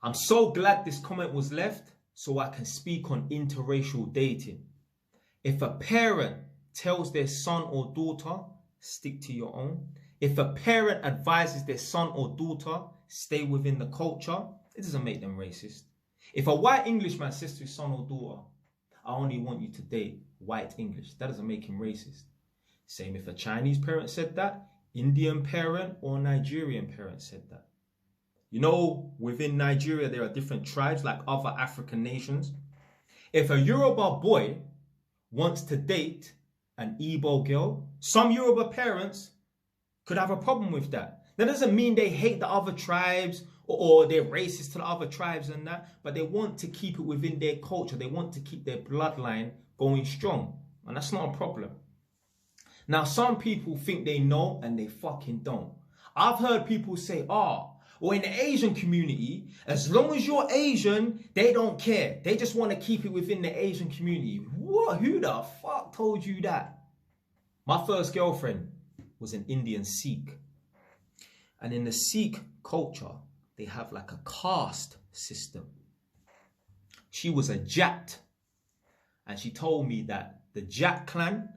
I'm so glad this comment was left so I can speak on interracial dating. If a parent tells their son or daughter, stick to your own. If a parent advises their son or daughter, stay within the culture, it doesn't make them racist. If a white Englishman says to his son or daughter, I only want you to date white English, that doesn't make him racist. Same if a Chinese parent said that, Indian parent or Nigerian parent said that. You know, within Nigeria, there are different tribes like other African nations. If a Yoruba boy wants to date an Igbo girl, some Yoruba parents could have a problem with that. That doesn't mean they hate the other tribes or they're racist to the other tribes and that, but they want to keep it within their culture. They want to keep their bloodline going strong. And that's not a problem. Now, some people think they know and they fucking don't. I've heard people say, or in the Asian community, as long as you're Asian, they don't care. They just want to keep it within the Asian community. What? Who the fuck told you that? My first girlfriend was an Indian Sikh. And in the Sikh culture, they have like a caste system. She was a Jat. And she told me that the Jat clan,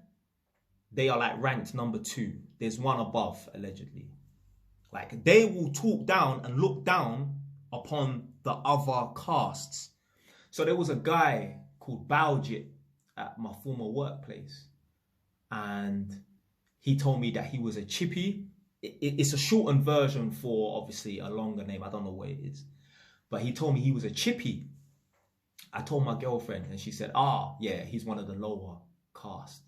they are like ranked number 2. There's one above, allegedly. Like, they will talk down and look down upon the other castes. So there was a guy called Baljit at my former workplace. And he told me that he was a chippy. It's a shortened version for, obviously, a longer name. I don't know what it is. But he told me he was a chippy. I told my girlfriend and she said, yeah, he's one of the lower caste.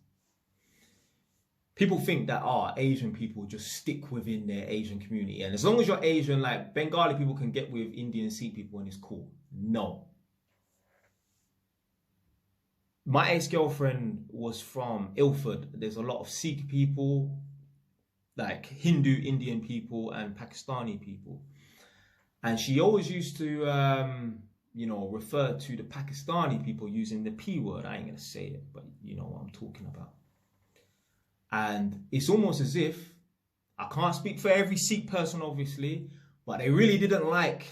People think that, Asian people just stick within their Asian community. And as long as you're Asian, like Bengali people can get with Indian Sikh people and it's cool. No. My ex-girlfriend was from Ilford. There's a lot of Sikh people, like Hindu Indian people and Pakistani people. And she always used to, refer to the Pakistani people using the P word. I ain't going to say it, but you know what I'm talking about. And it's almost as if, I can't speak for every Sikh person, obviously, but they really didn't like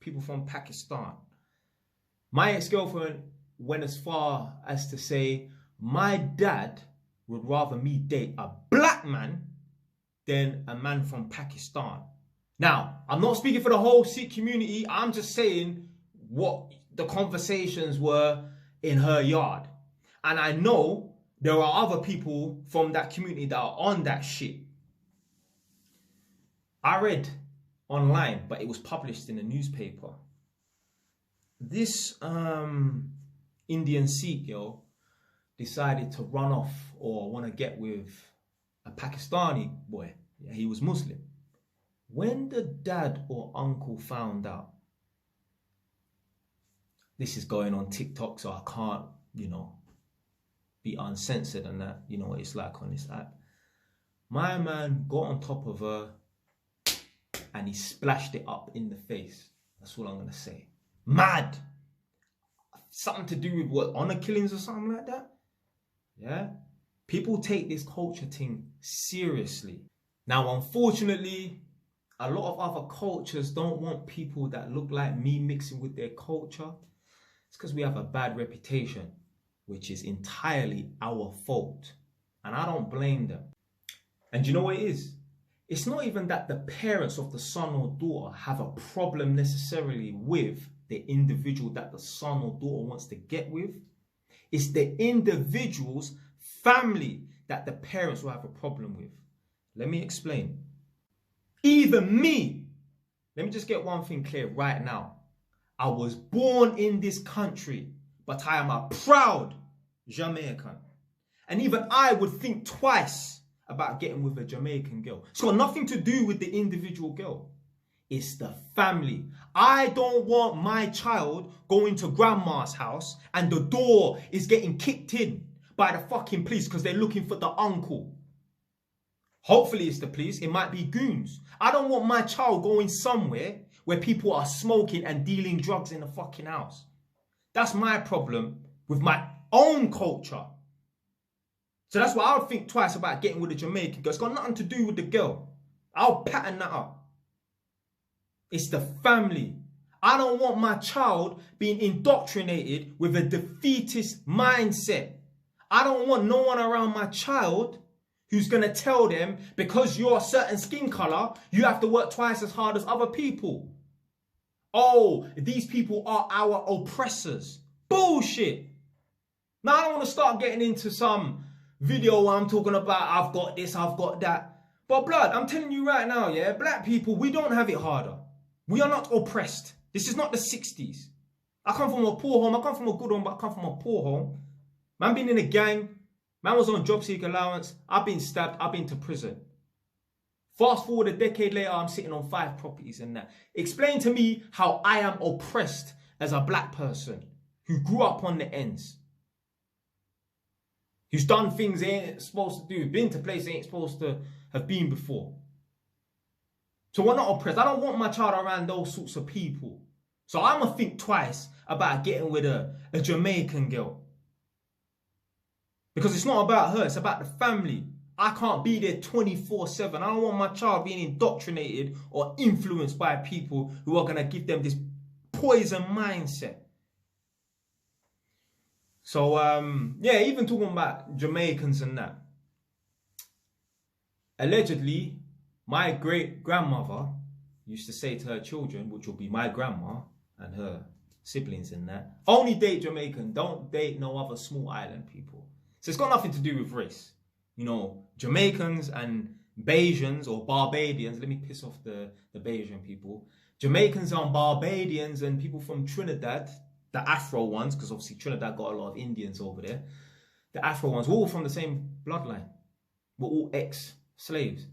people from Pakistan. My ex-girlfriend went as far as to say, my dad would rather me date a black man than a man from Pakistan. Now, I'm not speaking for the whole Sikh community. I'm just saying what the conversations were in her yard. And I know there are other people from that community that are on that shit. I read online, but it was published in a newspaper. This Indian Sikh girl decided to run off or want to get with a Pakistani boy. Yeah, he was Muslim. When the dad or uncle found out, this is going on TikTok, so I can't, be uncensored and that, you know what it's like on this app. My man got on top of her and he splashed it up in the face. That's all I'm going to say. Mad. Something to do with what, honor killings or something like that? Yeah? People take this culture thing seriously. Now, unfortunately, a lot of other cultures don't want people that look like me mixing with their culture. It's because we have a bad reputation, which is entirely our fault. And I don't blame them. And you know what it is? It's not even that the parents of the son or daughter have a problem necessarily with the individual that the son or daughter wants to get with. It's the individual's family that the parents will have a problem with. Let me explain. Even me, let me just get one thing clear right now. I was born in this country, but I am a proud Jamaican. And even I would think twice about getting with a Jamaican girl. It's got nothing to do with the individual girl. It's the family. I don't want my child going to grandma's house and the door is getting kicked in by the fucking police because they're looking for the uncle. Hopefully it's the police. It might be goons. I don't want my child going somewhere where people are smoking and dealing drugs in the fucking house. That's my problem with my own culture. So that's why I would think twice about getting with a Jamaican girl. It's got nothing to do with the girl. I'll pattern that up. It's the family. I don't want my child being indoctrinated with a defeatist mindset. I don't want no one around my child who's going to tell them because you're a certain skin color, you have to work twice as hard as other people. Oh, these people are our oppressors. Bullshit. Now, I don't want to start getting into some video where I'm talking about I've got this, I've got that. But blood, I'm telling you right now, yeah, black people, we don't have it harder. We are not oppressed. This is not the 60s. I come from a poor home. I come from a good home, but I come from a poor home. Man been in a gang. Man was on job seeker allowance. I've been stabbed. I've been to prison. Fast forward a decade later, I'm sitting on 5 properties and that. Explain to me how I am oppressed as a black person who grew up on the ends. Who's done things they ain't supposed to do. Been to places they ain't supposed to have been before. So we're not oppressed. I don't want my child around those sorts of people. So I'm going to think twice about getting with a Jamaican girl. Because it's not about her. It's about the family. I can't be there 24/7. I don't want my child being indoctrinated or influenced by people who are going to give them this poison mindset. So, yeah, even talking about Jamaicans and that. Allegedly, my great-grandmother used to say to her children, which will be my grandma and her siblings and that, only date Jamaican, don't date no other small island people. So it's got nothing to do with race. You know, Jamaicans and Bajans or Barbadians, let me piss off the Bajan people. Jamaicans and Barbadians and people from Trinidad, the Afro ones, because obviously Trinidad got a lot of Indians over there. The Afro ones, we're all from the same bloodline. We're all ex-slaves.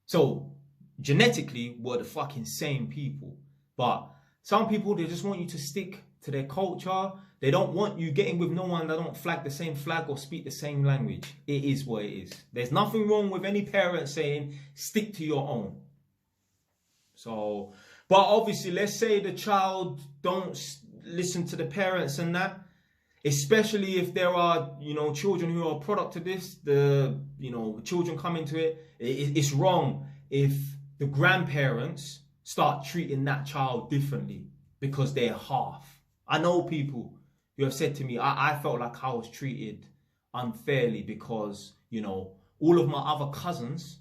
So, genetically, we're the fucking same people. But some people, they just want you to stick to their culture. They don't want you getting with no one that don't flag the same flag or speak the same language. It is what it is. There's nothing wrong with any parent saying, stick to your own. So, but obviously, let's say the child don't listen to the parents and that. Especially if there are, you know, children who are a product of this, children come into it. It's wrong if the grandparents start treating that child differently because they're half. I know people who have said to me, I felt like I was treated unfairly because, you know, all of my other cousins,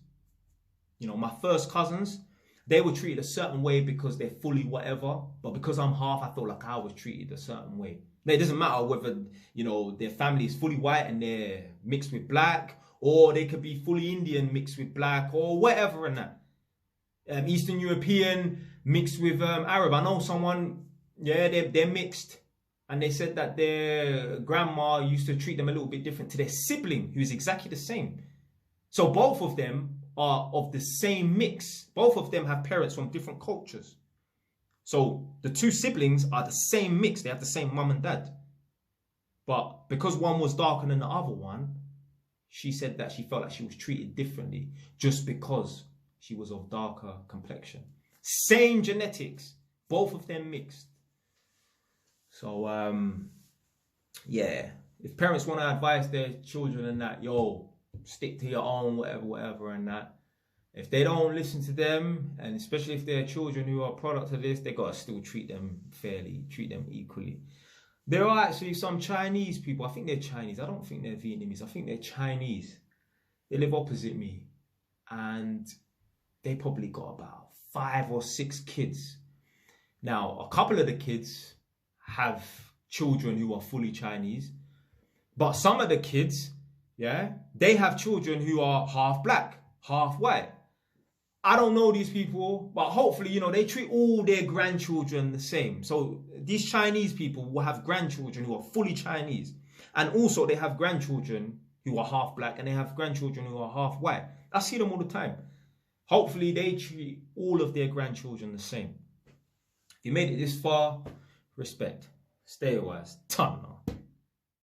you know, my first cousins, they were treated a certain way because they're fully whatever. But because I'm half, I felt like I was treated a certain way. Now, it doesn't matter whether, you know, their family is fully white and they're mixed with black, or they could be fully Indian mixed with black, or whatever and that. Eastern European mixed with Arab. I know someone, yeah, they're mixed. And they said that their grandma used to treat them a little bit different to their sibling, who's exactly the same. So both of them are of the same mix. Both of them have parents from different cultures. So the two siblings are the same mix. They have the same mum and dad. But because one was darker than the other one, she said that she felt like she was treated differently just because she was of darker complexion. Same genetics. Both of them mixed. So, yeah. If parents want to advise their children and that, yo, stick to your own, whatever and that. If they don't listen to them, and especially if they're children who are a product of this, they got to still treat them fairly, treat them equally. There are actually some Chinese people, I think they're Chinese, I don't think they're Vietnamese, I think they're Chinese. They live opposite me, and they probably got about 5 or 6 kids. Now, a couple of the kids have children who are fully Chinese, but some of the kids, yeah, they have children who are half black, half white. I don't know these people, but hopefully, you know, they treat all their grandchildren the same. So these Chinese people will have grandchildren who are fully Chinese. And also they have grandchildren who are half black and they have grandchildren who are half white. I see them all the time. Hopefully they treat all of their grandchildren the same. If you made it this far, respect. Stay wise. Ton.